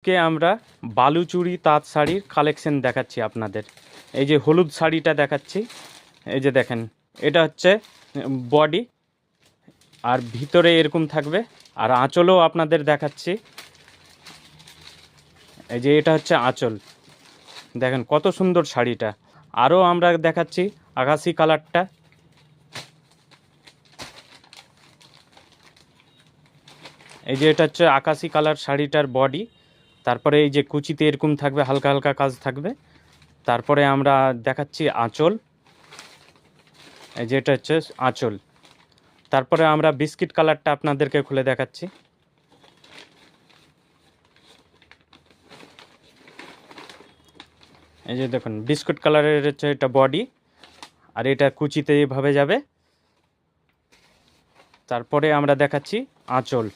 আজকে আমরা বালুচুরি তাঁত শাড়ির কালেকশন দেখাচ্ছি আপনাদের। এই যে হলুদ শাড়িটা দেখাচ্ছি, এই যে দেখেন, এটা হচ্ছে বডি, আর ভিতরে এরকম থাকবে। আর আঁচলও আপনাদের দেখাচ্ছি, এই যে এটা হচ্ছে আঁচল। দেখেন কত সুন্দর শাড়িটা। আরও আমরা দেখাচ্ছি আকাশি কালারটা, এই যে এটা হচ্ছে আকাশি কালার শাড়িটার বডি। তারপরে এই যে কুচিতে এরকম থাকবে, হালকা হালকা কাজ থাকবে। তারপরে আমরা দেখাচ্ছি আঁচল, এই যে এটা হচ্ছে আঁচল। তারপরে আমরা বিস্কিট কালারটা আপনাদেরকে খুলে দেখাচ্ছি, এই যে দেখুন বিস্কুট কালারের হচ্ছে এটা বডি, আর এটা কুচিতে এভাবে যাবে। তারপরে আমরা দেখাচ্ছি আঁচল।